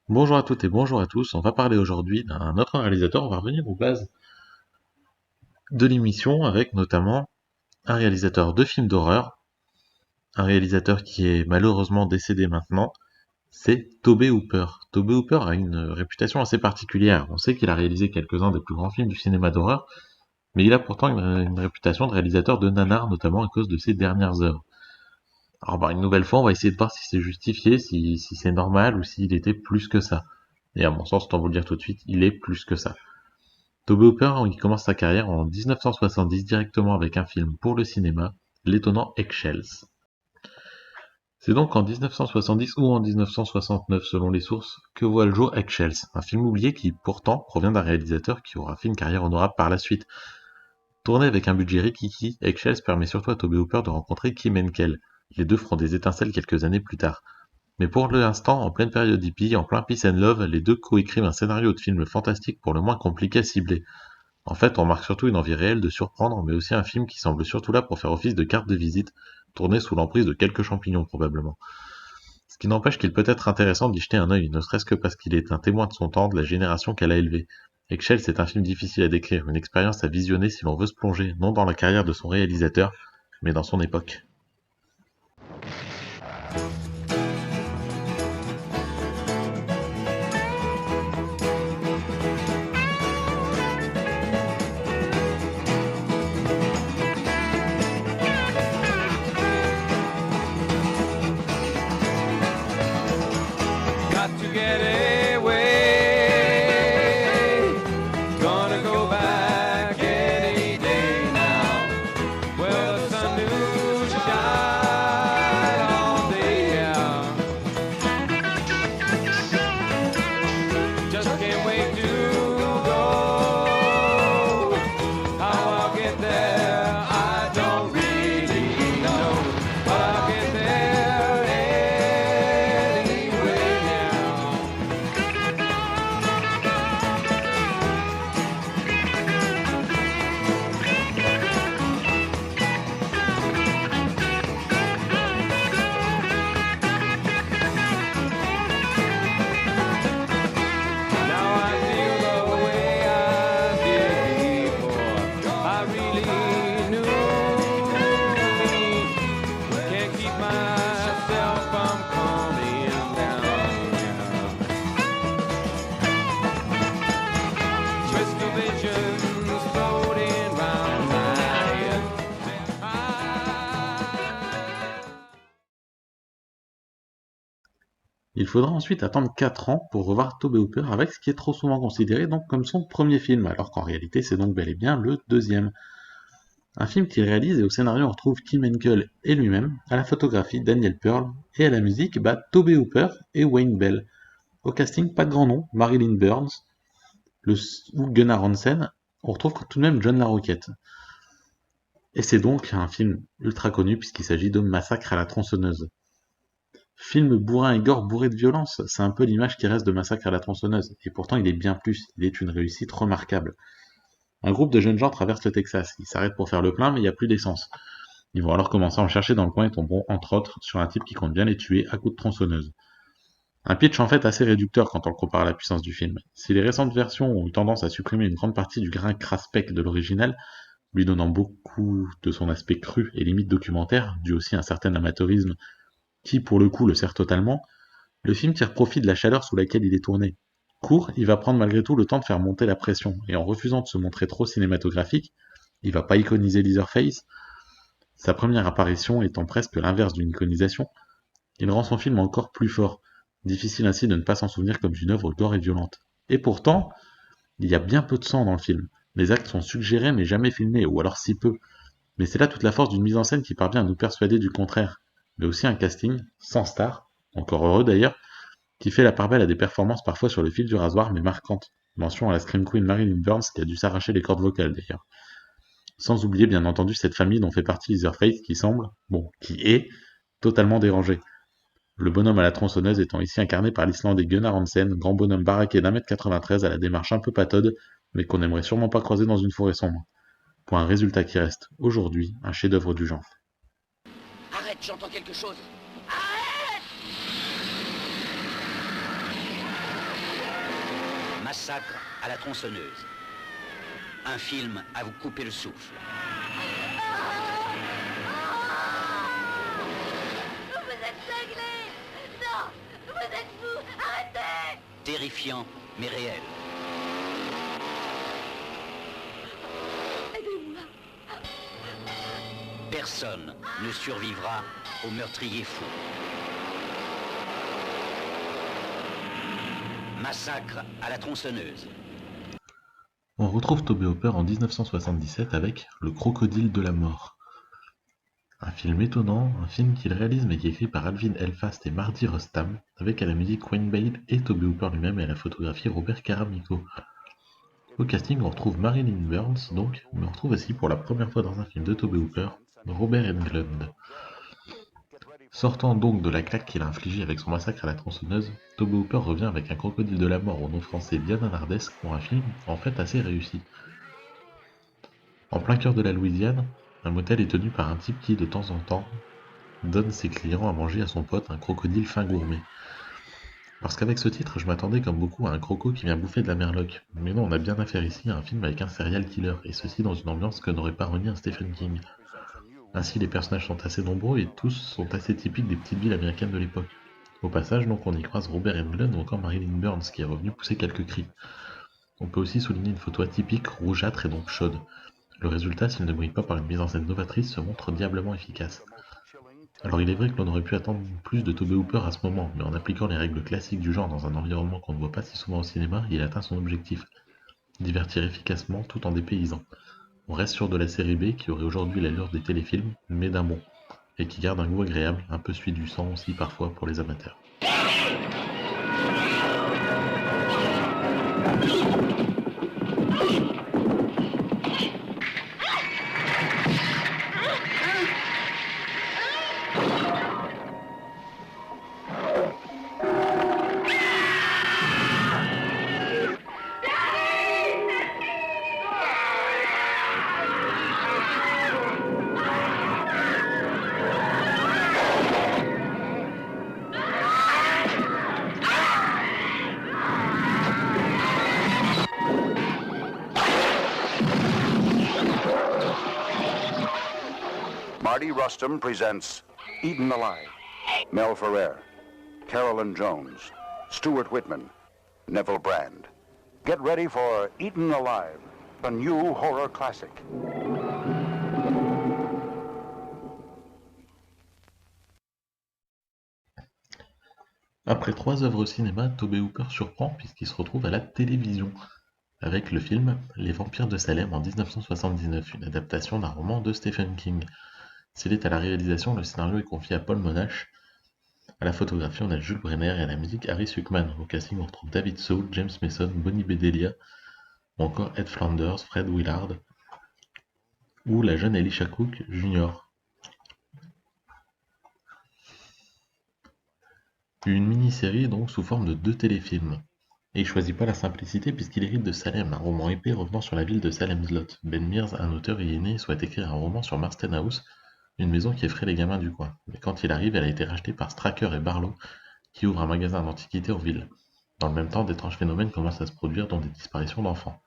Bonjour à toutes et bonjour à tous, on va parler aujourd'hui d'un autre réalisateur, on va revenir aux bases de l'émission avec notamment un réalisateur de films d'horreur, un réalisateur qui est malheureusement décédé maintenant, c'est Tobe Hooper. Tobe Hooper a une réputation assez particulière, on sait qu'il a réalisé quelques-uns des plus grands films du cinéma d'horreur, mais il a pourtant une réputation de réalisateur de nanar, notamment à cause de ses dernières œuvres. Alors une nouvelle fois, on va essayer de voir si c'est justifié, si c'est normal ou s'il était plus que ça. Et à mon sens, autant vous le dire tout de suite, il est plus que ça. Tobe Hooper il commence sa carrière en 1970 directement avec un film pour le cinéma, l'étonnant Eggshells. C'est donc en 1970 ou en 1969 selon les sources que voit le jour Eggshells, un film oublié qui pourtant provient d'un réalisateur qui aura fait une carrière honorable par la suite. Tourné avec un budget rikiki, Eggshells permet surtout à Tobe Hooper de rencontrer Kim Henkel. Les deux feront des étincelles quelques années plus tard. Mais pour l'instant, en pleine période hippie, en plein peace and love, les deux coécrivent un scénario de film fantastique pour le moins compliqué à cibler. En fait, on remarque surtout une envie réelle de surprendre, mais aussi un film qui semble surtout là pour faire office de carte de visite, tourné sous l'emprise de quelques champignons probablement. Ce qui n'empêche qu'il peut être intéressant d'y jeter un œil, ne serait-ce que parce qu'il est un témoin de son temps, de la génération qu'elle a élevée. Eggshells c'est un film difficile à décrire, une expérience à visionner si l'on veut se plonger, non dans la carrière de son réalisateur, mais dans son époque. Got to get away. Gonna go back any day now. Well, the sun do shine all day, yeah. Just can't wait to go. How I'll get there, I don't really know. But I'll get there anyway now. Now I feel the way I did before. I really knew me. Can't keep myself from calming down. Twist of visions floating round my head. Il faudra ensuite attendre 4 ans pour revoir Tobe Hooper avec ce qui est trop souvent considéré donc comme son premier film, alors qu'en réalité c'est donc bel et bien le deuxième. Un film qu'il réalise et au scénario on retrouve Kim Henkel et lui-même, à la photographie Daniel Pearl, et à la musique Tobe Hooper et Wayne Bell. Au casting, pas de grand nom, Marilyn Burns ou Gunnar Hansen, on retrouve tout de même John LaRoquette. Et c'est donc un film ultra connu puisqu'il s'agit de Massacre à la tronçonneuse. Film bourrin et gore bourré de violence, c'est un peu l'image qui reste de Massacre à la tronçonneuse, et pourtant il est bien plus, il est une réussite remarquable. Un groupe de jeunes gens traverse le Texas, ils s'arrêtent pour faire le plein mais il n'y a plus d'essence. Ils vont alors commencer à en chercher dans le coin et tomberont entre autres sur un type qui compte bien les tuer à coups de tronçonneuse. Un pitch en fait assez réducteur quand on le compare à la puissance du film. Si les récentes versions ont eu tendance à supprimer une grande partie du grain craspec de l'original, lui donnant beaucoup de son aspect cru et limite documentaire, dû aussi à un certain amateurisme qui pour le coup le sert totalement, le film tire profit de la chaleur sous laquelle il est tourné. Court, il va prendre malgré tout le temps de faire monter la pression, et en refusant de se montrer trop cinématographique, il va pas iconiser Leatherface, sa première apparition étant presque l'inverse d'une iconisation, il rend son film encore plus fort, difficile ainsi de ne pas s'en souvenir comme d'une œuvre gore et violente. Et pourtant, il y a bien peu de sang dans le film. Les actes sont suggérés mais jamais filmés, ou alors si peu. Mais c'est là toute la force d'une mise en scène qui parvient à nous persuader du contraire. Mais aussi un casting, sans star, encore heureux d'ailleurs, qui fait la part belle à des performances parfois sur le fil du rasoir mais marquantes. Mention à la Scream Queen Marilyn Burns qui a dû s'arracher les cordes vocales d'ailleurs. Sans oublier bien entendu cette famille dont fait partie Leatherface qui semble, qui est, totalement dérangée. Le bonhomme à la tronçonneuse étant ici incarné par l'Islandais Gunnar Hansen, grand bonhomme baraqué d'1m93 à la démarche un peu pataude, mais qu'on n'aimerait sûrement pas croiser dans une forêt sombre. Pour un résultat qui reste, aujourd'hui, un chef-d'œuvre du genre. Arrête, j'entends quelque chose. Massacre à la tronçonneuse. Un film à vous couper le souffle. Vous êtes cinglé! Non! Vous êtes fou! Arrêtez! Terrifiant, mais réel. Aidez-moi! Personne ne survivra au meurtrier fou. Massacre à la tronçonneuse. On retrouve Tobe Hooper en 1977 avec Le Crocodile de la Mort. Un film étonnant, un film qu'il réalise mais qui est écrit par Alvin Elfast et Mardi Rustam, avec à la musique Wayne Bale et Tobe Hooper lui-même et à la photographie Robert Caramico. Au casting on retrouve Marilyn Burns donc, mais on retrouve aussi pour la première fois dans un film de Tobe Hooper, Robert Englund. Sortant donc de la claque qu'il a infligée avec son massacre à la tronçonneuse, Tobe Hooper revient avec Un Crocodile de la Mort au nom français bien nanardesque pour un film en fait assez réussi. En plein cœur de la Louisiane, un motel est tenu par un type qui, de temps en temps, donne ses clients à manger à son pote un crocodile fin gourmet. Parce qu'avec ce titre, je m'attendais comme beaucoup à un croco qui vient bouffer de la merloc. Mais non, on a bien affaire ici à un film avec un serial killer, et ceci dans une ambiance que n'aurait pas renié un Stephen King. Ainsi, les personnages sont assez nombreux et tous sont assez typiques des petites villes américaines de l'époque. Au passage, donc, on y croise Robert Englund ou encore Marilyn Burns qui est revenu pousser quelques cris. On peut aussi souligner une photo atypique, rougeâtre et donc chaude. Le résultat, s'il ne brille pas par une mise en scène novatrice, se montre diablement efficace. Alors il est vrai que l'on aurait pu attendre plus de Tobe Hooper à ce moment, mais en appliquant les règles classiques du genre dans un environnement qu'on ne voit pas si souvent au cinéma, il atteint son objectif. Divertir efficacement tout en dépaysant. On reste sur de la série B qui aurait aujourd'hui l'allure des téléfilms, mais d'un bon, et qui garde un goût agréable, un peu celui du sang aussi parfois pour les amateurs. Marty Rustam presents Eaten Alive. Mel Ferrer, Carolyn Jones, Stuart Whitman, Neville Brand. Get ready for Eaten Alive, a new horror classic. Après 3 œuvres au cinéma, Tobe Hooper surprend puisqu'il se retrouve à la télévision, avec le film Les Vampires de Salem en 1979, une adaptation d'un roman de Stephen King. S'il est à la réalisation, le scénario est confié à Paul Monash. À la photographie, on a Jules Brenner et à la musique Harry Suckman. Au casting, on retrouve David Soul, James Mason, Bonnie Bedelia, ou encore Ed Flanders, Fred Willard, ou la jeune Elisha Cook Jr. Une mini-série donc sous forme de 2 téléfilms. Et il choisit pas la simplicité puisqu'il hérite de Salem, un roman épais revenant sur la ville de Salem's Lot. Ben Mears, un auteur y est né et souhaite écrire un roman sur Marston House, une maison qui effraie les gamins du coin. Mais quand il arrive, elle a été rachetée par Straker et Barlow, qui ouvrent un magasin d'antiquités en ville. Dans le même temps, d'étranges phénomènes commencent à se produire, dont des disparitions d'enfants.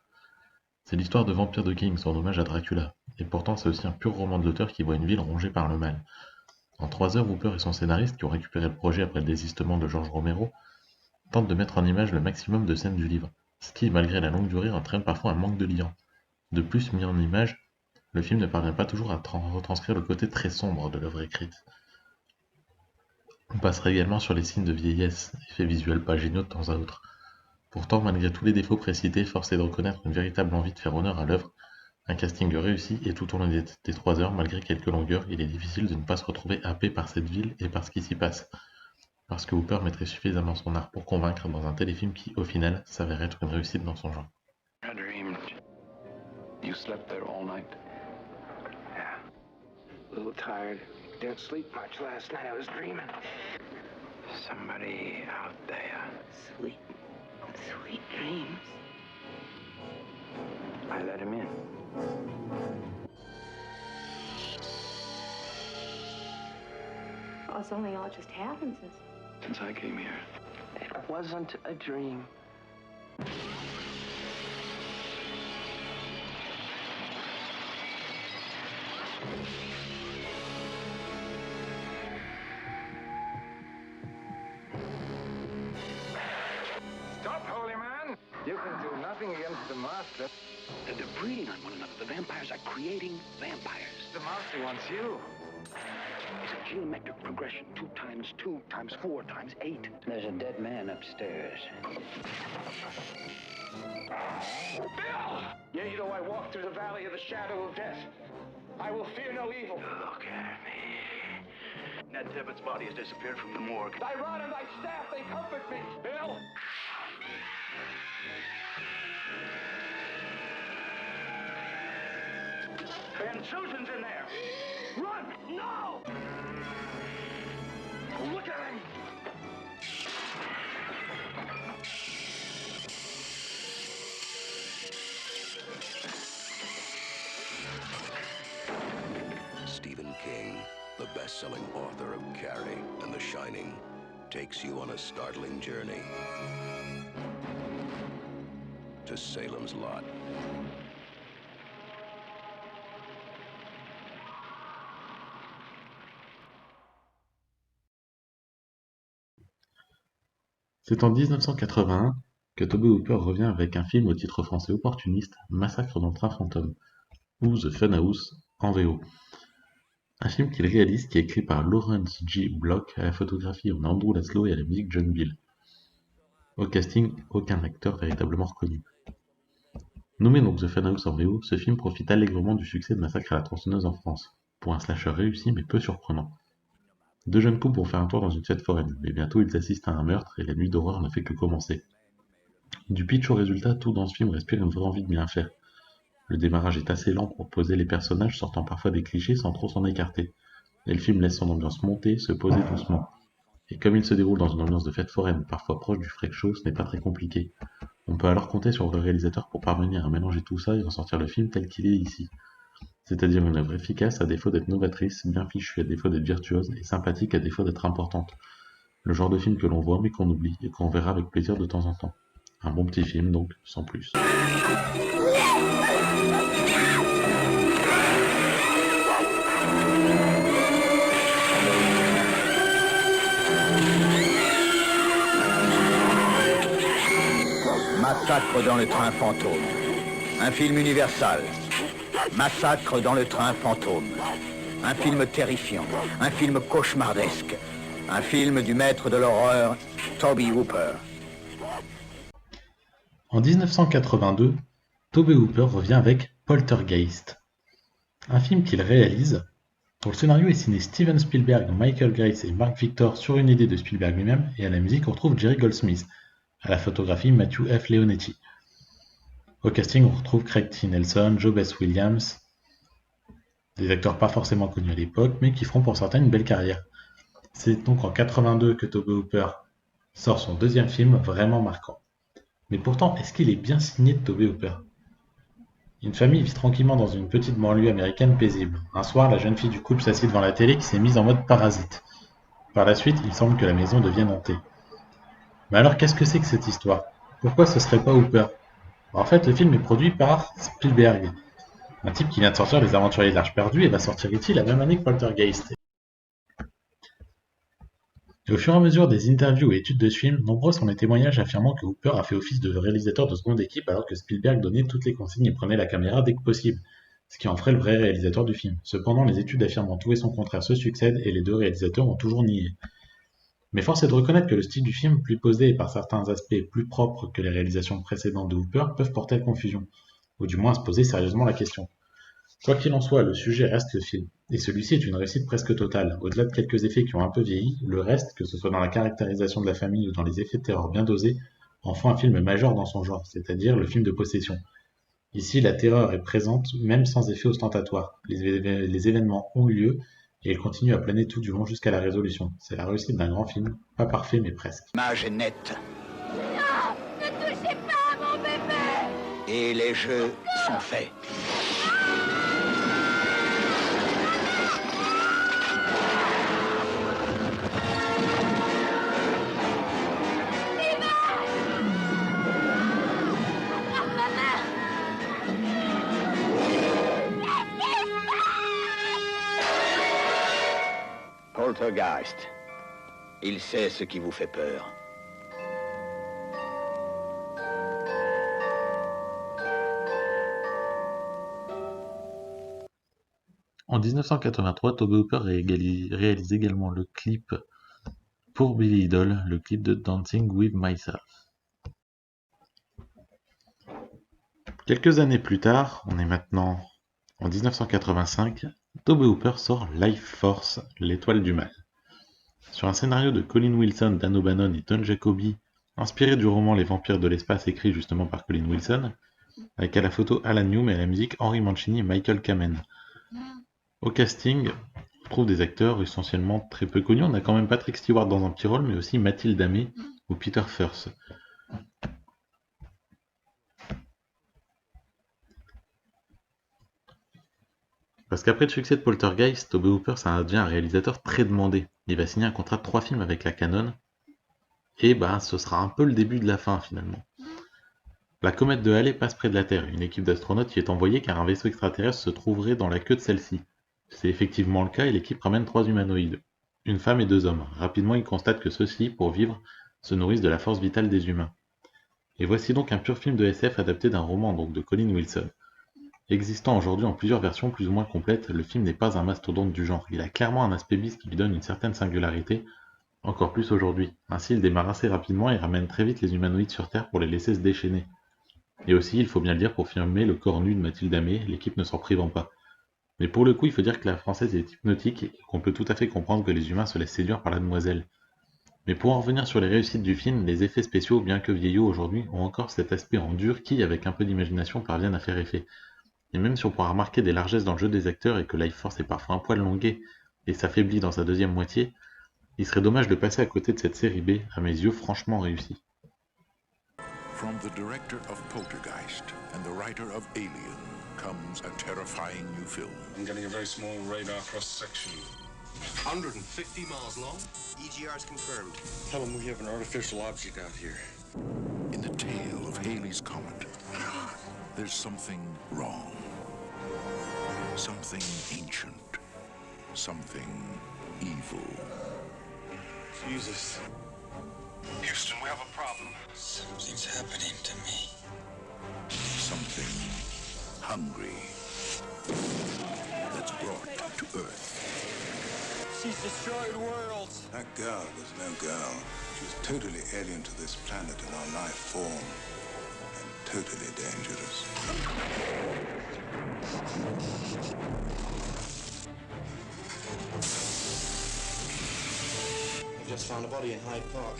C'est l'histoire de Vampire de King, son hommage à Dracula. Et pourtant, c'est aussi un pur roman de l'auteur qui voit une ville rongée par le mal. En 3 heures, Hooper et son scénariste, qui ont récupéré le projet après le désistement de George Romero, tentent de mettre en image le maximum de scènes du livre, ce qui, malgré la longue durée, entraîne parfois un manque de liant. De plus, mis en image, le film ne parvient pas toujours à retranscrire le côté très sombre de l'œuvre écrite. On passera également sur les signes de vieillesse, effets visuels pas géniaux de temps à autre. Pourtant, malgré tous les défauts précités, force est de reconnaître une véritable envie de faire honneur à l'œuvre, un casting réussi et tout au long des 3 heures, malgré quelques longueurs, il est difficile de ne pas se retrouver happé par cette ville et par ce qui s'y passe. Parce que Hooper mettrait suffisamment son art pour convaincre dans un téléfilm qui, au final, s'avère être une réussite dans son genre. I dreamed. You slept there all night. Yeah. A little tired. Didn't sleep much last night. I was dreaming. Somebody out there. Sweet, sweet dreams. I let him in. Oh, it's only all just happened Since I came here. It wasn't a dream. Cliff. They're breeding on one another. The vampires are creating vampires. The monster wants you. It's a geometric progression. 2 times 2 times 4 times 8. There's a dead man upstairs. Bill! Yea, though I walk through the valley of the shadow of death, I will fear no evil. Look at me. Ned Tippett's body has disappeared from the morgue. Thy rod and thy staff, they comfort me. Bill! Ben, Susan's in there. Run! No! Look at him! Stephen King, the best-selling author of Carrie and The Shining, takes you on a startling journey to Salem's Lot. C'est en 1981 que Tobe Hooper revient avec un film au titre français opportuniste, Massacre dans le train fantôme, ou The Funhouse en VO. Un film qu'il réalise qui est écrit par Lawrence G. Block, à la photographie on a Andrew Laszlo et à la musique John Bill. Au casting, aucun acteur véritablement reconnu. Nommé donc The Funhouse en VO, ce film profite allègrement du succès de Massacre à la tronçonneuse en France, pour un slasher réussi mais peu surprenant. 2 jeunes couples vont faire un tour dans une fête foraine, mais bientôt ils assistent à un meurtre et la nuit d'horreur ne fait que commencer. Du pitch au résultat, tout dans ce film respire une vraie envie de bien faire. Le démarrage est assez lent pour poser les personnages, sortant parfois des clichés sans trop s'en écarter, et le film laisse son ambiance monter, se poser doucement. Et comme il se déroule dans une ambiance de fête foraine, parfois proche du freak show, ce n'est pas très compliqué. On peut alors compter sur le réalisateur pour parvenir à mélanger tout ça et en sortir le film tel qu'il est ici. C'est-à-dire une œuvre efficace à défaut d'être novatrice, bien fichue à défaut d'être virtuose, et sympathique à défaut d'être importante. Le genre de film que l'on voit mais qu'on oublie, et qu'on verra avec plaisir de temps en temps. Un bon petit film donc, sans plus. Massacre dans le train fantôme. Un film universal. Massacre dans le train fantôme. Un film terrifiant. Un film cauchemardesque. Un film du maître de l'horreur, Tobe Hooper. En 1982, Tobe Hooper revient avec Poltergeist, un film qu'il réalise, dont le scénario est signé Steven Spielberg, Michael Grace et Mark Victor sur une idée de Spielberg lui-même, et à la musique on retrouve Jerry Goldsmith, à la photographie Matthew F. Leonetti. Au casting on retrouve Craig T. Nelson, Joe Bess Williams, des acteurs pas forcément connus à l'époque, mais qui feront pour certains une belle carrière. C'est donc en 82 que Tobe Hooper sort son deuxième film vraiment marquant. Mais pourtant, est-ce qu'il est bien signé de Tobe Hooper? Une famille vit tranquillement dans une petite banlieue américaine paisible. Un soir, la jeune fille du couple s'assied devant la télé qui s'est mise en mode parasite. Par la suite, il semble que la maison devienne hantée. Mais alors, qu'est-ce que c'est que cette histoire? Pourquoi ce serait pas Hooper? En fait, le film est produit par Spielberg, un type qui vient de sortir Les Aventuriers de l'Arche perdue et va sortir E.T. la même année que Poltergeist. Et au fur et à mesure des interviews et études de ce film, nombreux sont les témoignages affirmant que Hooper a fait office de réalisateur de seconde équipe alors que Spielberg donnait toutes les consignes et prenait la caméra dès que possible, ce qui en ferait le vrai réalisateur du film. Cependant, les études affirmant tout et son contraire se succèdent et les deux réalisateurs ont toujours nié. Mais force est de reconnaître que le style du film, plus posé et par certains aspects plus propre que les réalisations précédentes de Hooper, peuvent porter à confusion, ou du moins à se poser sérieusement la question. Quoi qu'il en soit, le sujet reste le film, et celui-ci est une réussite presque totale. Au-delà de quelques effets qui ont un peu vieilli, le reste, que ce soit dans la caractérisation de la famille ou dans les effets de terreur bien dosés, en font un film majeur dans son genre, c'est-à-dire le film de possession. Ici, la terreur est présente, même sans effet ostentatoire. Les événements ont eu lieu, et ils continuent à planer tout du long jusqu'à la résolution. C'est la réussite d'un grand film, pas parfait mais presque. L'image est nette. Non! Ne touchez pas à mon bébé! Et les jeux sont faits. Poltergeist. Il sait ce qui vous fait peur. En 1983, Tobe Hooper réalise également le clip pour Billy Idol, le clip de Dancing with Myself. Quelques années plus tard, on est maintenant en 1985, Tobe Hooper sort Life Force, l'étoile du mal. Sur un scénario de Colin Wilson, Dan O'Bannon et Don Jacoby, inspiré du roman Les Vampires de l'espace écrit justement par Colin Wilson, avec à la photo Alan Hume et à la musique Henry Mancini et Michael Kamen. Au casting, on trouve des acteurs essentiellement très peu connus. On a quand même Patrick Stewart dans un petit rôle, mais aussi Mathilde Amé ou Peter Firth. Parce qu'après le succès de Poltergeist, Tobe Hooper ça devient un réalisateur très demandé. Il va signer un contrat de 3 films avec la Canon, et ce sera un peu le début de la fin finalement. La comète de Halley passe près de la Terre. Une équipe d'astronautes y est envoyée car un vaisseau extraterrestre se trouverait dans la queue de celle-ci. C'est effectivement le cas et l'équipe ramène 3 humanoïdes, une femme et 2 hommes. Rapidement, ils constatent que ceux-ci, pour vivre, se nourrissent de la force vitale des humains. Et voici donc un pur film de SF adapté d'un roman donc de Colin Wilson. Existant aujourd'hui en plusieurs versions plus ou moins complètes, le film n'est pas un mastodonte du genre. Il a clairement un aspect bis qui lui donne une certaine singularité, encore plus aujourd'hui. Ainsi, il démarre assez rapidement et ramène très vite les humanoïdes sur Terre pour les laisser se déchaîner. Et aussi, il faut bien le dire, pour filmer le corps nu de Mathilde Amé, l'équipe ne s'en privant pas. Mais pour le coup, il faut dire que la française est hypnotique et qu'on peut tout à fait comprendre que les humains se laissent séduire par la demoiselle. Mais pour en revenir sur les réussites du film, les effets spéciaux, bien que vieillots aujourd'hui, ont encore cet aspect en dur qui, avec un peu d'imagination, parviennent à faire effet. Et même si on pourra remarquer des largesses dans le jeu des acteurs et que Life Force est parfois un poil longué et s'affaiblit dans sa deuxième moitié, il serait dommage de passer à côté de cette série B, à mes yeux franchement réussie. From the director of Poltergeist and the writer of Alien comes a terrifying new film. I'm getting a very small radar cross-section. 150 miles long? EGR's confirmed. Tell them we have an artificial object out here. In the tail of Halley's Comet, there's something wrong. Something ancient. Something evil. Jesus. Houston, we have a problem. Something's happening to me. Something hungry that's brought to Earth. She's destroyed worlds. That girl was no girl. She was totally alien to this planet and our life form. And totally dangerous. We just found a body in Hyde Park.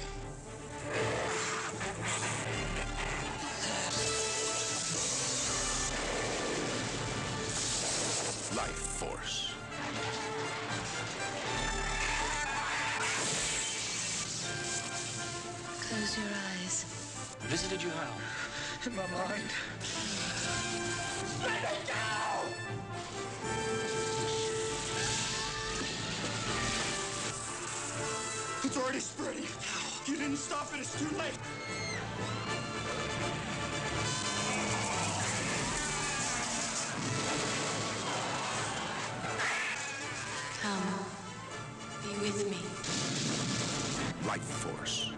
Life Force. Close your eyes. Visited you how? In my mind. Let it go! It's already spreading. You didn't stop it, it's too late. Come, be with me. Life Force.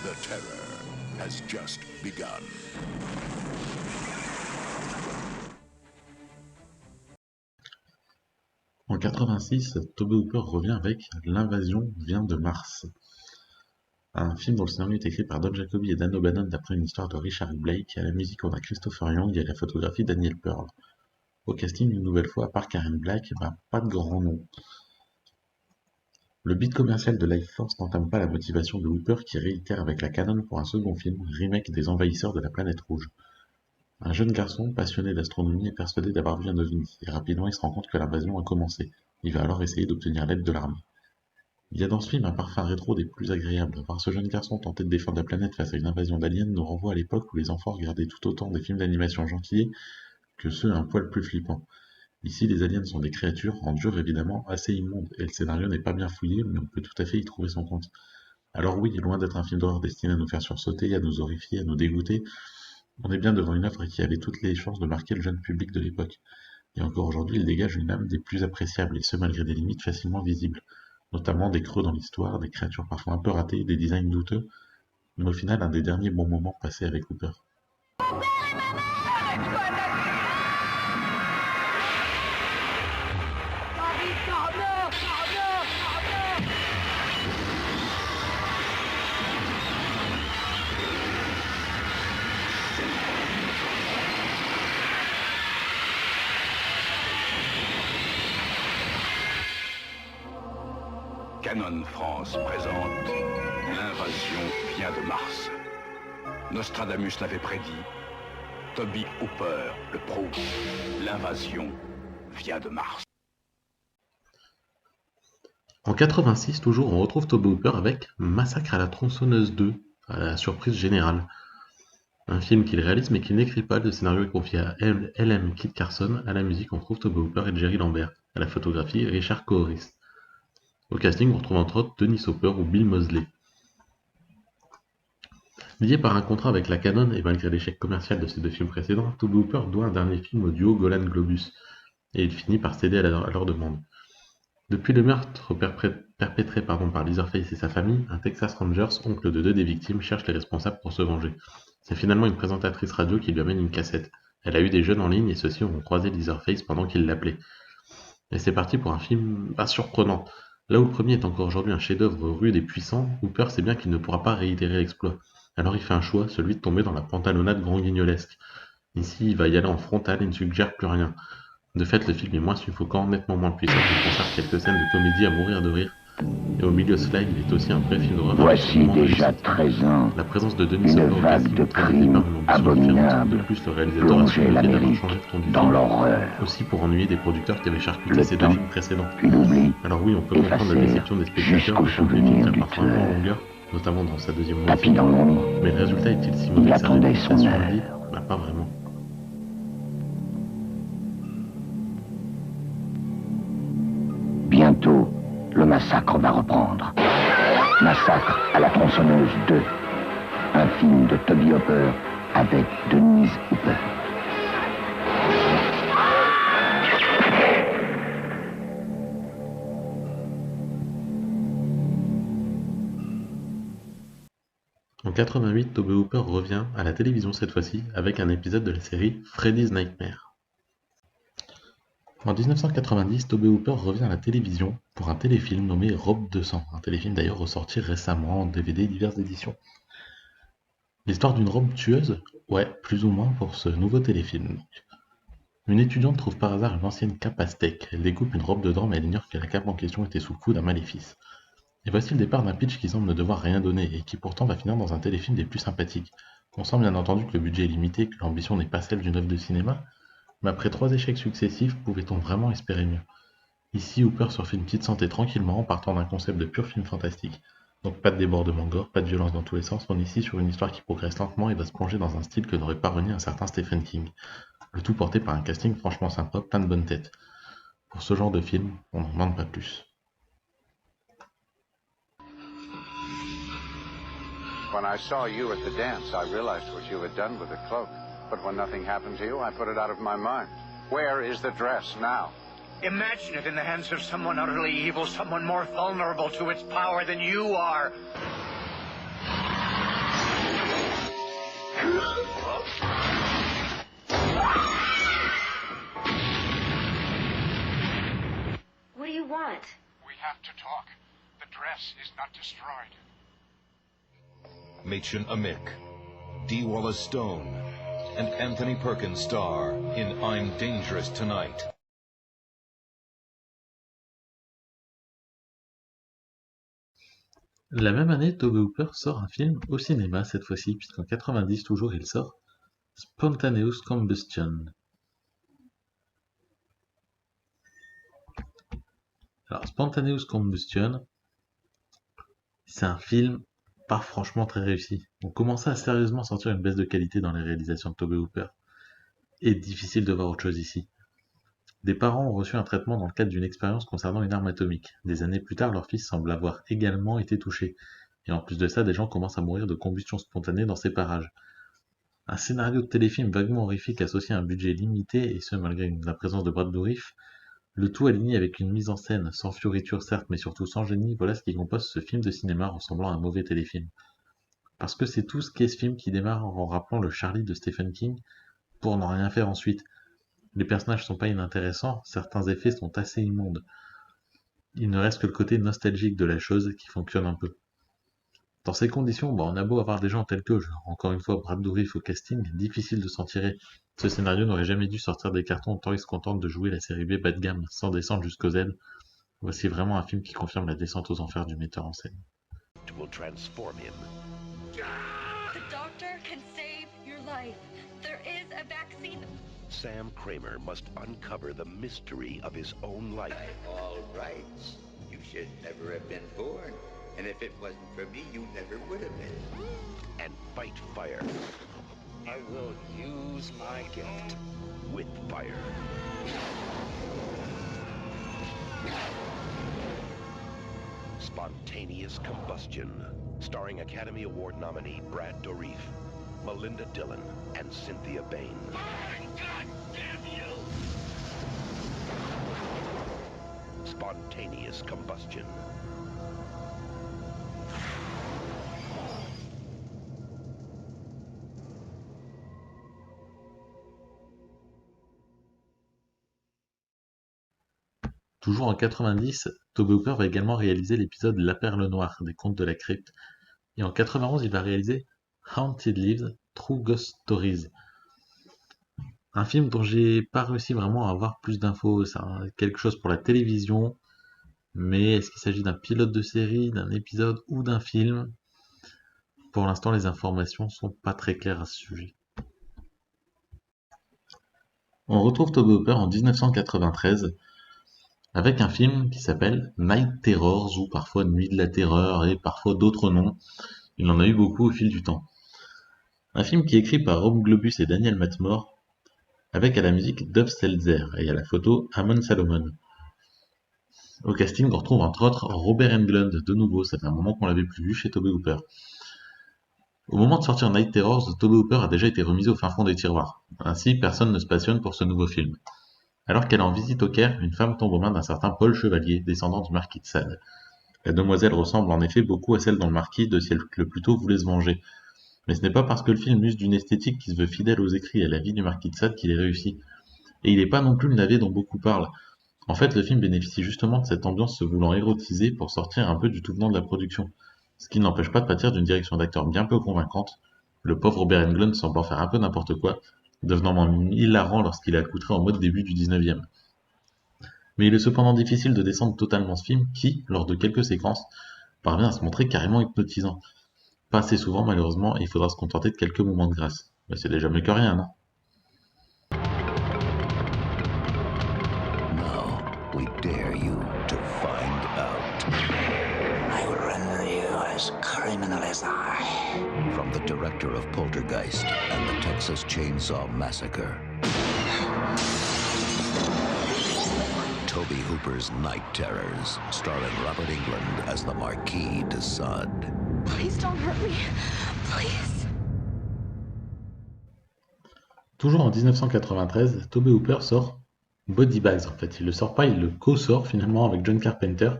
The terror has just begun. En 86, Tobe Hooper revient avec L'invasion vient de Mars. Un film dont le scénario est écrit par Don Jacoby et Dan O'Bannon d'après une histoire de Richard Blake. À la musique, on a Christopher Young et à la photographie Daniel Pearl. Au casting, une nouvelle fois, à part Karen Black, pas de grand nom. Le beat commercial de Life Force n'entame pas la motivation de Hooper qui réitère avec la Canon pour un second film, remake des Envahisseurs de la planète rouge. Un jeune garçon, passionné d'astronomie, est persuadé d'avoir vu un ovni, et rapidement il se rend compte que l'invasion a commencé. Il va alors essayer d'obtenir l'aide de l'armée. Il y a dans ce film un parfum rétro des plus agréables. Voir ce jeune garçon tenter de défendre la planète face à une invasion d'aliens nous renvoie à l'époque où les enfants regardaient tout autant des films d'animation gentillés que ceux un poil plus flippants. Ici, les aliens sont des créatures, en dur évidemment, assez immondes, et le scénario n'est pas bien fouillé, mais on peut tout à fait y trouver son compte. Alors oui, loin d'être un film d'horreur destiné à nous faire sursauter, à nous horrifier, à nous dégoûter, on est bien devant une œuvre qui avait toutes les chances de marquer le jeune public de l'époque. Et encore aujourd'hui, il dégage une âme des plus appréciables, et ce malgré des limites facilement visibles, notamment des creux dans l'histoire, des créatures parfois un peu ratées, des designs douteux, mais au final un des derniers bons moments passés avec Hooper. Canon France présente L'invasion vient de Mars. Nostradamus l'avait prédit. Toby Hooper le prouve. L'invasion vient de Mars. En 86, toujours, on retrouve Tobe Hooper avec Massacre à la tronçonneuse 2, à la surprise générale. Un film qu'il réalise mais qu'il n'écrit pas, le scénario est confié à L.M. Kit Carson, à la musique on trouve Tobe Hooper et Jerry Lambert, à la photographie Richard Cohoris. Au casting on retrouve entre autres Dennis Hopper ou Bill Moseley. Lié par un contrat avec la Canon et malgré l'échec commercial de ses deux films précédents, Tobe Hooper doit un dernier film au duo Golan Globus, et il finit par céder à leur demande. Depuis le meurtre perpétré par Leatherface et sa famille, un Texas Rangers, oncle de deux des victimes, cherche les responsables pour se venger. C'est finalement une présentatrice radio qui lui amène une cassette. Elle a eu des jeunes en ligne et ceux-ci ont croisé Leatherface pendant qu'il l'appelait. Et c'est parti pour un film pas surprenant. Là où le premier est encore aujourd'hui un chef-d'œuvre rude et puissant, Hooper sait bien qu'il ne pourra pas réitérer l'exploit. Alors il fait un choix, celui de tomber dans la pantalonnade grand guignolesque. Ici, il va y aller en frontal et ne suggère plus rien. De fait, le film est moins suffocant, nettement moins puissant, il conserve quelques scènes de comédie à mourir de rire. Et au milieu de cela, il est aussi un vrai film d'horreur. Voici déjà 13 ans, la présence de Denis une Hopper vague de crimes abominables de plus, le réalisateur a plongeait l'Amérique dans l'horreur. Aussi pour ennuyer des producteurs qui avaient charcuté ces deux films précédents. Puis l'oubli, alors oui, on peut comprendre la déception des spectateurs, parfois un peu en longueur, notamment dans sa deuxième moitié. Mais le résultat est-il si mauvais que sa réputation le dit ? Bah pas vraiment. Bientôt, le massacre va reprendre. Massacre à la tronçonneuse 2. Un film de Tobe Hooper avec Denise Hooper. En 88, Tobe Hooper revient à la télévision cette fois-ci avec un épisode de la série Freddy's Nightmare. En 1990, Tobe Hooper revient à la télévision pour un téléfilm nommé Robe 200, un téléfilm d'ailleurs ressorti récemment en DVD diverses éditions. L'histoire d'une robe tueuse ? Ouais, plus ou moins pour ce nouveau téléfilm donc. Une étudiante trouve par hasard une ancienne cape aztèque, elle découpe une robe dedans mais elle ignore que la cape en question était sous le coup d'un maléfice. Et voici le départ d'un pitch qui semble ne devoir rien donner et qui pourtant va finir dans un téléfilm des plus sympathiques. On sent bien entendu que le budget est limité et que l'ambition n'est pas celle d'une œuvre de cinéma, mais après 3 échecs successifs, pouvait-on vraiment espérer mieux ? Ici, Hooper surfe une petite santé tranquillement en partant d'un concept de pur film fantastique. Donc pas de débordement gore, pas de violence dans tous les sens, on est ici sur une histoire qui progresse lentement et va se plonger dans un style que n'aurait pas renié un certain Stephen King. Le tout porté par un casting franchement sympa, plein de bonnes têtes. Pour ce genre de film, on n'en demande pas plus. When I saw you at the dance, I realized what you had done with the cloak. But when nothing happened to you, I put it out of my mind. Where is the dress now? Imagine it in the hands of someone utterly evil, someone more vulnerable to its power than you are. What do you want? We have to talk. The dress is not destroyed. Machen Amick, Dee Wallace Stone, and Anthony Perkins star in I'm Dangerous Tonight. La même année, Tobe Hooper sort un film au cinéma cette fois-ci, puisqu'en 90 toujours il sort Spontaneous Combustion. Alors Spontaneous Combustion, c'est un film pas franchement très réussi. On commençait à sérieusement sentir une baisse de qualité dans les réalisations de Tobe Hooper. Et difficile de voir autre chose ici. Des parents ont reçu un traitement dans le cadre d'une expérience concernant une arme atomique. Des années plus tard, leur fils semble avoir également été touché. Et en plus de ça, des gens commencent à mourir de combustion spontanée dans ces parages. Un scénario de téléfilm vaguement horrifique associé à un budget limité, et ce malgré la présence de Brad Dourif, le tout aligné avec une mise en scène sans fioriture certes, mais surtout sans génie, voilà ce qui compose ce film de cinéma ressemblant à un mauvais téléfilm. Parce que c'est tout ce qu'est ce film qui démarre en rappelant le Charlie de Stephen King, pour n'en rien faire ensuite. Les personnages sont pas inintéressants, certains effets sont assez immondes. Il ne reste que le côté nostalgique de la chose qui fonctionne un peu. Dans ces conditions, on a beau avoir des gens tels que, encore une fois, Brad Dourif au casting, difficile de s'en tirer. Ce scénario n'aurait jamais dû sortir des cartons tant il se contente de jouer la série B bas de gamme, sans descendre jusqu'au Z. Voici vraiment un film qui confirme la descente aux enfers du metteur en scène. Will transform him. The doctor can save your life. There is a vaccine. Sam Kramer must uncover the mystery of his own life. All right. You should never have been born. And if it wasn't for me, you never would have been. And fight fire. I will use my gift. With fire. Spontaneous Combustion, starring Academy Award nominee Brad Dourif, Melinda Dillon, and Cynthia Bain. God damn you! Spontaneous Combustion. Toujours en 90, Tobe Hooper va également réaliser l'épisode La Perle Noire des Contes de la Crypte. Et en 91, il va réaliser Haunted Lives, True Ghost Stories. Un film dont j'ai pas réussi vraiment à avoir plus d'infos. C'est quelque chose pour la télévision, mais est-ce qu'il s'agit d'un pilote de série, d'un épisode ou d'un film? Pour l'instant, les informations sont pas très claires à ce sujet. On retrouve Tobe Hooper en 1993 avec un film qui s'appelle Night Terrors, ou parfois Nuit de la Terreur, et parfois d'autres noms. Il en a eu beaucoup au fil du temps. Un film qui est écrit par Rob Globus et Daniel Matmore, avec à la musique Dove Seltzer et à la photo Amon Salomon. Au casting, on retrouve entre autres Robert Englund, de nouveau, ça fait un moment qu'on l'avait plus vu chez Tobe Hooper. Au moment de sortir Night Terrors, Tobe Hooper a déjà été remisé au fin fond des tiroirs. Ainsi, personne ne se passionne pour ce nouveau film. Alors qu'elle est en visite au Caire, une femme tombe aux mains d'un certain Paul Chevalier, descendant du marquis de Sade. La demoiselle ressemble en effet beaucoup à celle dont le marquis de siècle plus tôt voulait se venger. Mais ce n'est pas parce que le film use d'une esthétique qui se veut fidèle aux écrits et à la vie du marquis de Sade qu'il est réussi. Et il n'est pas non plus le navet dont beaucoup parlent. En fait, le film bénéficie justement de cette ambiance se voulant érotisée pour sortir un peu du tout venant de la production. Ce qui n'empêche pas de pâtir d'une direction d'acteur bien peu convaincante, le pauvre Robert Englund semblant faire un peu n'importe quoi, devenant même hilarant lorsqu'il est accoutré en mode début du 19e. Mais il est cependant difficile de descendre totalement ce film qui, lors de quelques séquences, parvient à se montrer carrément hypnotisant. Pas assez souvent malheureusement, et il faudra se contenter de quelques moments de grâce. Mais c'est déjà mieux que rien, non? Now we dare you to find out. I will render you as criminal as I. From the director of Poltergeist and the Texas Chainsaw Massacre, Tobe Hooper's Night Terrors, starring Robert Englund as the Marquis de Sade. Please don't hurt me. Please. Toujours en 1993, Tobe Hooper sort Body Bags. En fait, il le sort pas, il le co-sort finalement avec John Carpenter.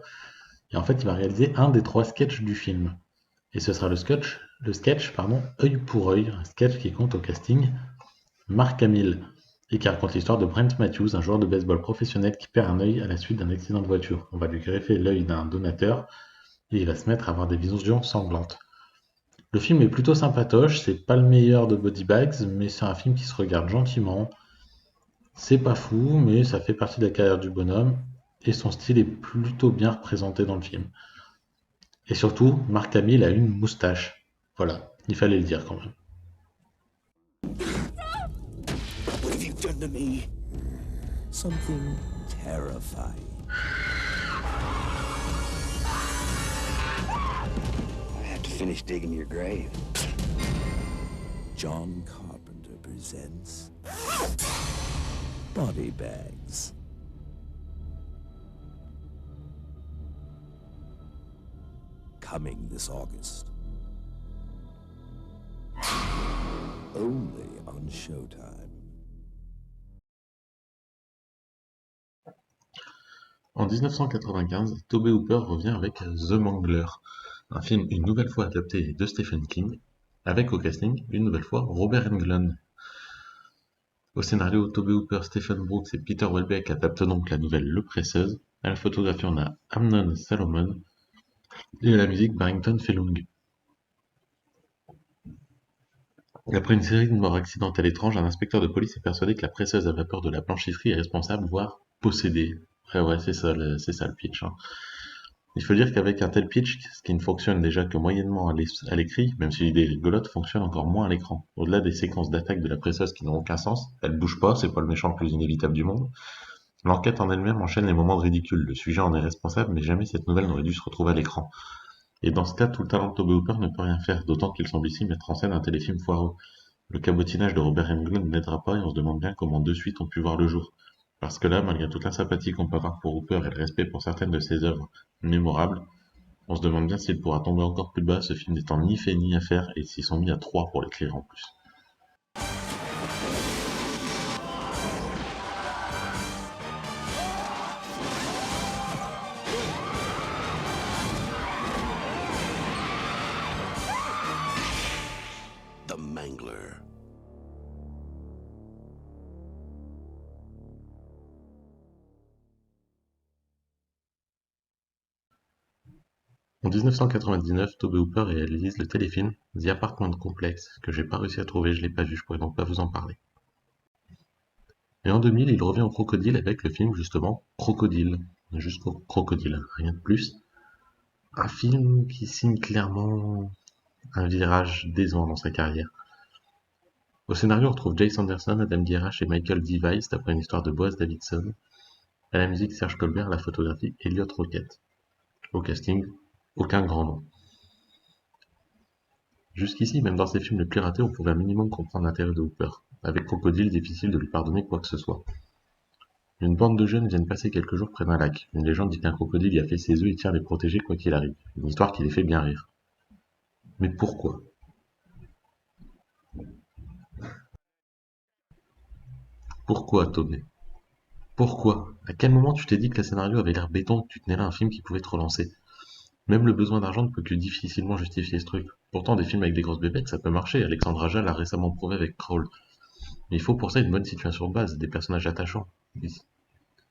Et en fait, il va réaliser un des 3 sketchs du film. Et ce sera le sketch, Œil pour œil, un sketch qui compte au casting Mark Hamill, et qui raconte l'histoire de Brent Matthews, un joueur de baseball professionnel qui perd un œil à la suite d'un accident de voiture. On va lui greffer l'œil d'un donateur, et il va se mettre à avoir des visions sanglantes. Le film est plutôt sympatoche, c'est pas le meilleur de Body Bags, mais c'est un film qui se regarde gentiment. C'est pas fou, mais ça fait partie de la carrière du bonhomme, et son style est plutôt bien représenté dans le film. Et surtout, Mark Hamill a une moustache. Voilà, il fallait le dire quand même. What have you done to me? Something terrifying. I have to finish digging your grave. John Carpenter presents Body Bags. Coming this August. Only on Showtime. En 1995, Tobe Hooper revient avec The Mangler, un film une nouvelle fois adapté de Stephen King, avec au casting, une nouvelle fois, Robert Englund. Au scénario, Tobe Hooper, Stephen Brooks et Peter Welbeck adaptent donc la nouvelle Le Presseuse. À la photographie, on a Amnon Salomon, et à la musique Barrington Fellung. Après une série de morts accidentelles étranges, un inspecteur de police est persuadé que la presseuse à vapeur de la blanchisserie est responsable, voire possédée. Ouais, c'est ça le pitch, hein. Il faut dire qu'avec un tel pitch, ce qui ne fonctionne déjà que moyennement à l'écrit, même si l'idée est rigolote, fonctionne encore moins à l'écran. Au-delà des séquences d'attaque de la presseuse qui n'ont aucun sens, elle bouge pas, c'est pas le méchant le plus inévitable du monde. L'enquête en elle-même enchaîne les moments de ridicule, le sujet en est responsable, mais jamais cette nouvelle n'aurait dû se retrouver à l'écran. Et dans ce cas, tout le talent de Tobe Hooper ne peut rien faire, d'autant qu'il semble ici mettre en scène un téléfilm foireux. Le cabotinage de Robert Englund n'aidera pas et on se demande bien comment deux suites ont pu voir le jour. Parce que là, malgré toute la sympathie qu'on peut avoir pour Hooper et le respect pour certaines de ses œuvres mémorables, on se demande bien s'il pourra tomber encore plus bas, ce film n'étant ni fait ni à faire, et s'ils sont mis à 3 pour l'écrire en plus. The Mangler. En 1999, Tobe Hooper réalise le téléfilm The Apartment Complex, que j'ai pas réussi à trouver, je l'ai pas vu, je pourrais donc pas vous en parler. Et en 2000, il revient au Crocodile avec le film justement Crocodile, jusqu'au Crocodile, rien de plus. Un film qui signe clairement un virage décevant dans sa carrière. Au scénario, on retrouve Jay Sanderson, Adam Guerrach et Michael D. Weiss, d'après une histoire de Boaz Davidson. À la musique, Serge Colbert, à la photographie, Elliot Rocket. Au casting, aucun grand nom. Jusqu'ici, même dans ses films les plus ratés, on pouvait un minimum comprendre l'intérêt de Hooper. Avec Crocodile, difficile de lui pardonner quoi que ce soit. Une bande de jeunes viennent passer quelques jours près d'un lac. Une légende dit qu'un crocodile y a fait ses œufs et tient à les protéger quoi qu'il arrive. Une histoire qui les fait bien rire. Mais pourquoi? Pourquoi, Tomé? Pourquoi? À quel moment tu t'es dit que le scénario avait l'air béton, que tu tenais là un film qui pouvait te relancer? Même le besoin d'argent ne peut que difficilement justifier ce truc. Pourtant, des films avec des grosses bébêtes, ça peut marcher. Alexandre Aja l'a récemment prouvé avec Crawl. Mais il faut pour ça une bonne situation de base, des personnages attachants.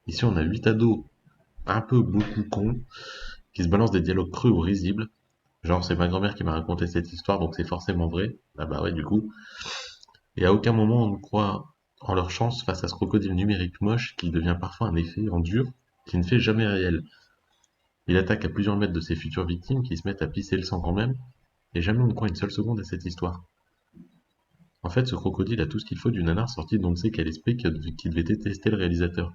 Ici, on a 8 ados, un peu beaucoup cons, qui se balancent des dialogues crus ou risibles. Genre, c'est ma grand-mère qui m'a raconté cette histoire, donc c'est forcément vrai. Ah bah ouais, du coup. Et à aucun moment on ne croit en leur chance face à ce crocodile numérique moche qui devient parfois un effet en dur, qui ne fait jamais réel. Il attaque à plusieurs mètres de ses futures victimes qui se mettent à pisser le sang quand même, et jamais on ne croit une seule seconde à cette histoire. En fait, ce crocodile a tout ce qu'il faut du nanar sorti d'on ne sait quel esprit qui devait détester le réalisateur.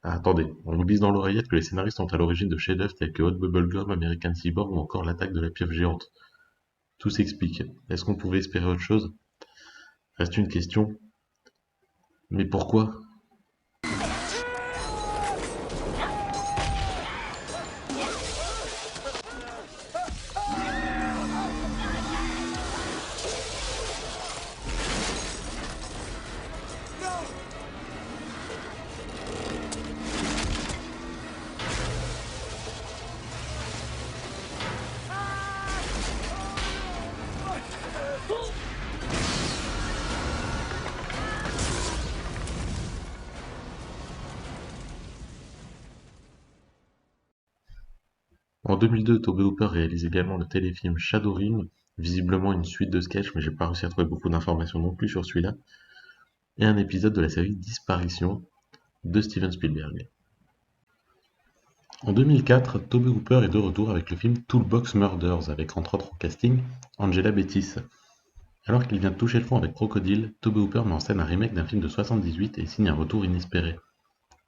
Ah, attendez, on nous glisse dans l'oreillette que les scénaristes sont à l'origine de chefs-d'œuvre tels que Hot Bubblegum, American Cyborg ou encore l'attaque de la pieuvre géante. Tout s'explique. Est-ce qu'on pouvait espérer autre chose? Reste une question. Mais pourquoi? En 2002, Tobe Hooper réalise également le téléfilm Shadowrun, visiblement une suite de sketchs, mais j'ai pas réussi à trouver beaucoup d'informations non plus sur celui-là, et un épisode de la série Disparition de Steven Spielberg. En 2004, Tobe Hooper est de retour avec le film Toolbox Murders, avec entre autres au casting Angela Bettis. Alors qu'il vient de toucher le fond avec Crocodile, Tobe Hooper met en scène un remake d'un film de 78 et signe un retour inespéré.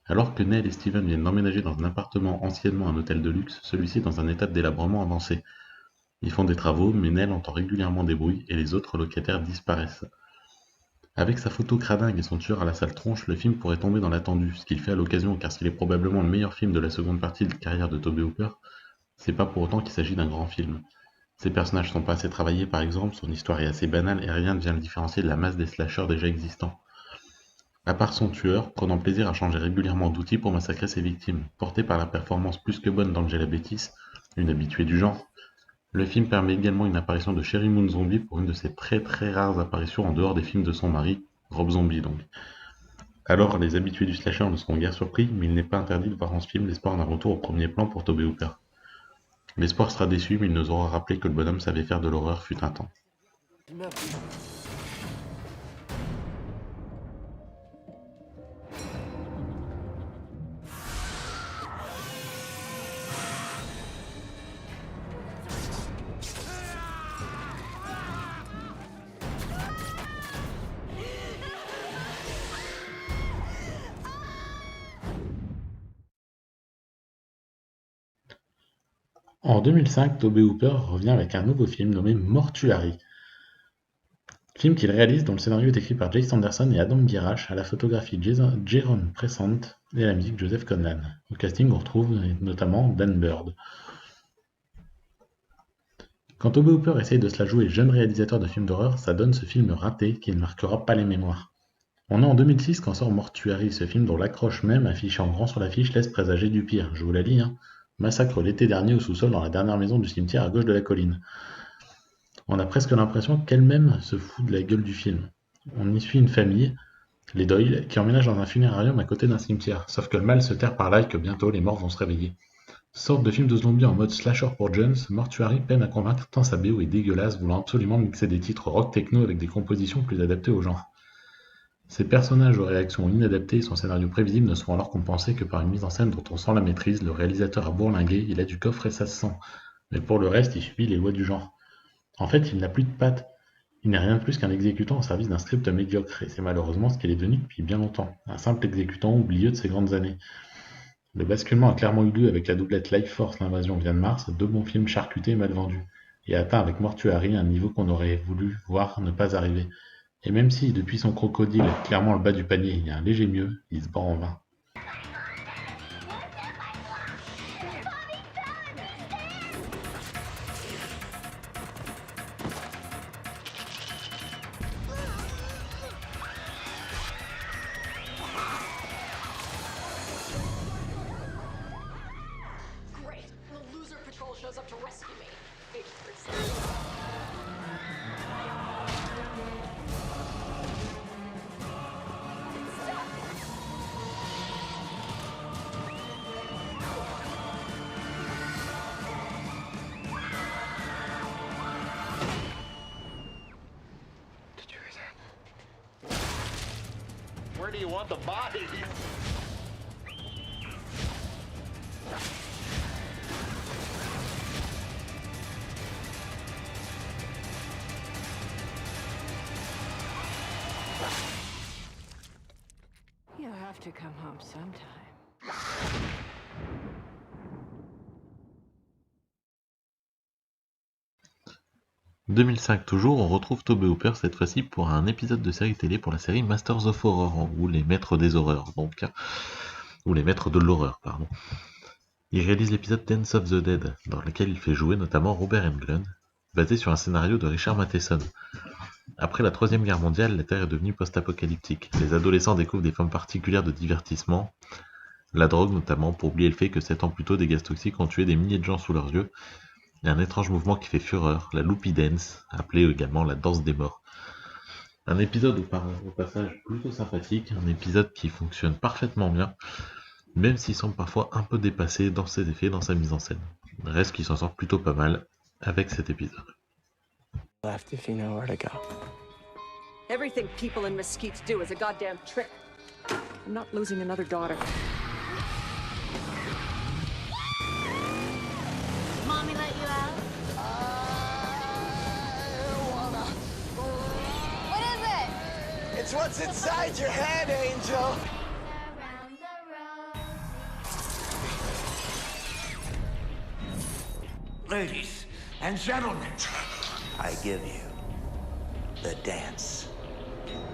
Alors que Nell et Steven viennent d'emménager dans un appartement anciennement un hôtel de luxe, celui-ci dans un état de délabrement avancé. Ils font des travaux, mais Nell entend régulièrement des bruits et les autres locataires disparaissent. Avec sa photo cradingue et son tueur à la sale tronche, le film pourrait tomber dans l'attendu, ce qu'il fait à l'occasion car s'il est probablement le meilleur film de la seconde partie de carrière de Tobe Hooper, c'est pas pour autant qu'il s'agit d'un grand film. Ses personnages sont pas assez travaillés par exemple, son histoire est assez banale et rien ne vient le différencier de la masse des slashers déjà existants. À part son tueur, prenant plaisir à changer régulièrement d'outils pour massacrer ses victimes, porté par la performance plus que bonne d'Angela Bettis, une habituée du genre, le film permet également une apparition de Sherry Moon Zombie pour une de ses très rares apparitions en dehors des films de son mari, Rob Zombie donc. Alors les habitués du slasher ne seront guère surpris, mais il n'est pas interdit de voir en ce film l'espoir d'un retour au premier plan pour Tobe Hooper. L'espoir sera déçu, mais il nous aura rappelé que le bonhomme savait faire de l'horreur fut un temps. En 2005, Tobe Hooper revient avec un nouveau film nommé Mortuary. Film qu'il réalise dont le scénario est écrit par Jay Sanderson et Adam Girash, à la photographie Jaron Pressant et à la musique Joseph Conlan. Au casting, on retrouve notamment Dan Bird. Quand Tobe Hooper essaye de se la jouer jeune réalisateur de films d'horreur, ça donne ce film raté qui ne marquera pas les mémoires. On est en 2006 quand sort Mortuary, ce film dont l'accroche même affichée en grand sur l'affiche laisse présager du pire, je vous la lis, Massacre l'été dernier au sous-sol dans la dernière maison du cimetière à gauche de la colline. On a presque l'impression qu'elle-même se fout de la gueule du film. On y suit une famille, les Doyle, qui emménagent dans un funérarium à côté d'un cimetière, sauf que le mal se terre par là et que bientôt les morts vont se réveiller. Sorte de film de zombies en mode slasher pour Jones, Mortuary peine à convaincre tant sa BO est dégueulasse, voulant absolument mixer des titres rock techno avec des compositions plus adaptées au genre. Ses personnages aux réactions inadaptées et son scénario prévisible ne seront alors compensés que par une mise en scène dont on sent la maîtrise, le réalisateur a bourlingué, il a du coffre et ça se sent. Mais pour le reste, il subit les lois du genre. En fait, il n'a plus de pattes. Il n'est rien de plus qu'un exécutant au service d'un script médiocre, et c'est malheureusement ce qu'il est devenu depuis bien longtemps. Un simple exécutant oublieux de ses grandes années. Le basculement a clairement eu lieu avec la doublette Life Force, l'invasion vient de Mars, deux bons films charcutés et mal vendus, et atteint avec Mortuary un niveau qu'on aurait voulu voir ne pas arriver. Et même si, depuis son crocodile, clairement le bas du panier, il y a un léger mieux, il se bat en vain. Where do you want the body? You'll have to come home sometime. En 2005 toujours, on retrouve Tobe Hooper cette fois-ci pour un épisode de série télé pour la série Masters of Horror, ou les maîtres des horreurs, donc, ou les maîtres de l'horreur, pardon. Il réalise l'épisode Dance of the Dead, dans lequel il fait jouer notamment Robert Englund, basé sur un scénario de Richard Matheson. Après la Troisième Guerre mondiale, la Terre est devenue post-apocalyptique. Les adolescents découvrent des formes particulières de divertissement, la drogue notamment, pour oublier le fait que 7 ans plus tôt, des gaz toxiques ont tué des milliers de gens sous leurs yeux. Il y a un étrange mouvement qui fait fureur, la Loopy Dance, appelée également la danse des morts. Un épisode au passage plutôt sympathique, un épisode qui fonctionne parfaitement bien, même s'il semble parfois un peu dépassé dans ses effets, dans sa mise en scène. Reste qu'il s'en sort plutôt pas mal avec cet épisode. Left if you know where to go. Everything people in Mesquite do is a goddamn trick. I'm not losing another daughter. Mommy let you out? What is it? It's what's inside your head, Angel. Ladies and gentlemen, I give you the dance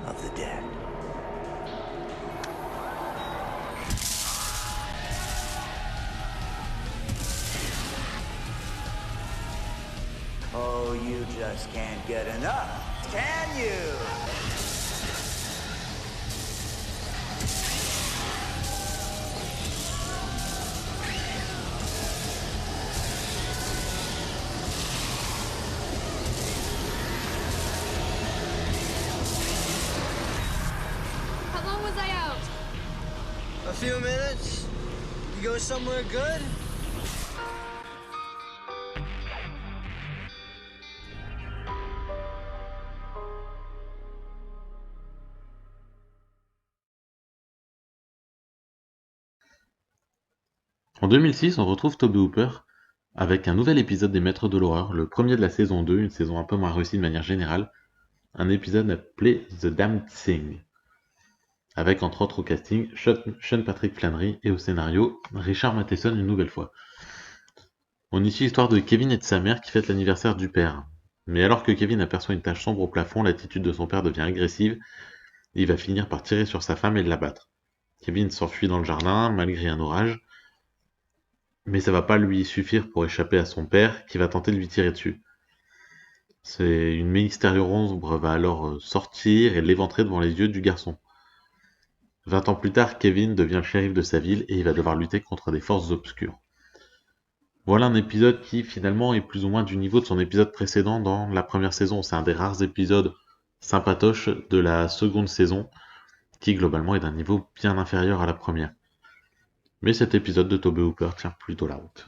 of the dead. Oh, you just can't get enough, can you? How long was I out? A few minutes. You go somewhere good? En 2006, on retrouve Tobe Hooper avec un nouvel épisode des Maîtres de l'horreur, le premier de la saison 2, une saison un peu moins réussie de manière générale, un épisode appelé The Damned Thing, avec entre autres au casting Sean Patrick Flanery et au scénario Richard Matheson une nouvelle fois. On y suit l'histoire de Kevin et de sa mère qui fêtent l'anniversaire du père. Mais alors que Kevin aperçoit une tache sombre au plafond, l'attitude de son père devient agressive et il va finir par tirer sur sa femme et l'abattre. Kevin s'enfuit dans le jardin malgré un orage, mais ça va pas lui suffire pour échapper à son père qui va tenter de lui tirer dessus. Une mystérieuse ombre va alors sortir et l'éventrer devant les yeux du garçon. 20 ans plus tard, Kevin devient le shérif de sa ville et il va devoir lutter contre des forces obscures. Voilà un épisode qui finalement est plus ou moins du niveau de son épisode précédent dans la première saison. C'est un des rares épisodes sympatoches de la seconde saison qui globalement est d'un niveau bien inférieur à la première. Mais cet épisode de Tobe Hooper tient plutôt la route.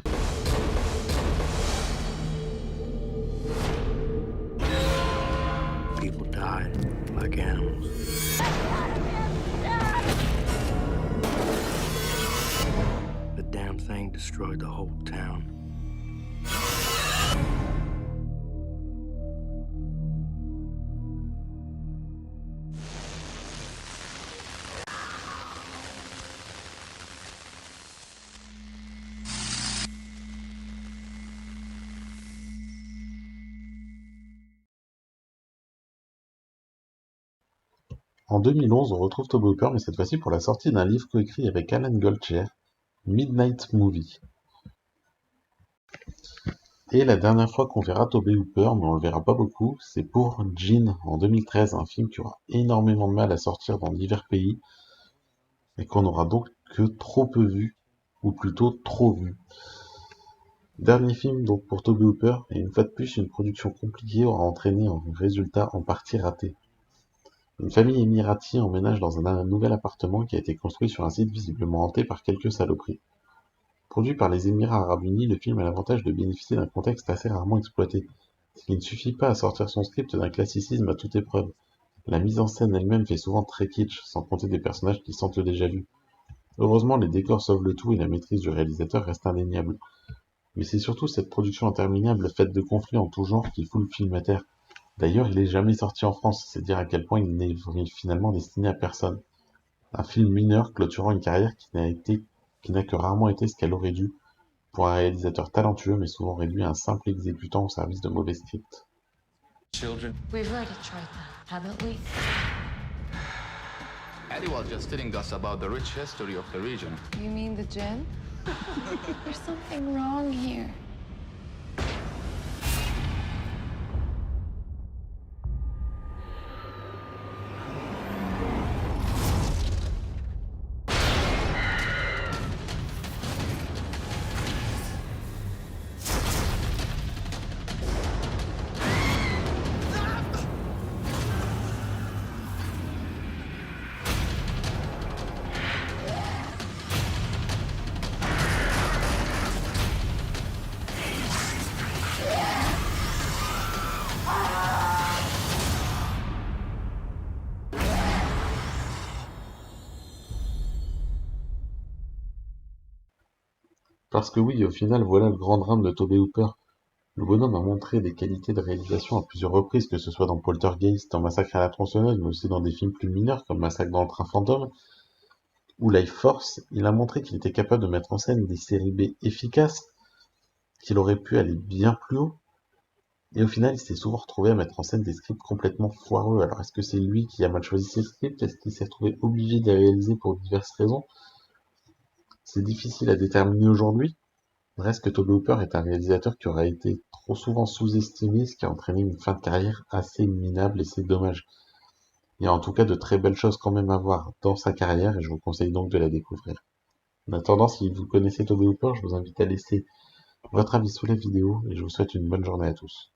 People died like animals. The damn thing destroyed the whole town. En 2011, on retrouve Tobe Hooper, mais cette fois-ci pour la sortie d'un livre coécrit avec Alan Goldsher, Midnight Movie. Et la dernière fois qu'on verra Tobe Hooper, mais on le verra pas beaucoup, c'est pour Jean en 2013, un film qui aura énormément de mal à sortir dans divers pays, et qu'on n'aura donc que trop peu vu, ou plutôt trop vu. Dernier film donc pour Tobe Hooper, et une fois de plus, une production compliquée aura entraîné un résultat en partie raté. Une famille émirati emménage dans un nouvel appartement qui a été construit sur un site visiblement hanté par quelques saloperies. Produit par les Émirats Arabes Unis, le film a l'avantage de bénéficier d'un contexte assez rarement exploité, ce qui ne suffit pas à sortir son script d'un classicisme à toute épreuve. La mise en scène elle-même fait souvent très kitsch, sans compter des personnages qui sentent le déjà-vu. Heureusement, les décors sauvent le tout et la maîtrise du réalisateur reste indéniable. Mais c'est surtout cette production interminable faite de conflits en tout genre qui fout le film à terre. D'ailleurs, il est jamais sorti en France, c'est dire à quel point il n'est finalement destiné à personne. Un film mineur clôturant une carrière qui n'a que rarement été ce qu'elle aurait dû, pour un réalisateur talentueux mais souvent réduit à un simple exécutant au service de mauvais scripts. Children. We've already tried that, haven't we? Eddie was just telling us about the rich history of the region. You mean the gin? There's something wrong here. Parce que oui, au final, voilà le grand drame de Tobe Hooper. Le bonhomme a montré des qualités de réalisation à plusieurs reprises, que ce soit dans Poltergeist, dans Massacre à la tronçonneuse, mais aussi dans des films plus mineurs comme Massacre dans le train fantôme ou Life Force. Il a montré qu'il était capable de mettre en scène des séries B efficaces, qu'il aurait pu aller bien plus haut. Et au final, il s'est souvent retrouvé à mettre en scène des scripts complètement foireux. Alors est-ce que c'est lui qui a mal choisi ses scripts? Est-ce qu'il s'est retrouvé obligé de les réaliser pour diverses raisons? C'est difficile à déterminer aujourd'hui. Reste que Tobe Hooper est un réalisateur qui aura été trop souvent sous-estimé, ce qui a entraîné une fin de carrière assez minable et c'est dommage. Il y a en tout cas de très belles choses quand même à voir dans sa carrière et je vous conseille donc de la découvrir. En attendant, si vous connaissez Tobe Hooper, je vous invite à laisser votre avis sous la vidéo et je vous souhaite une bonne journée à tous.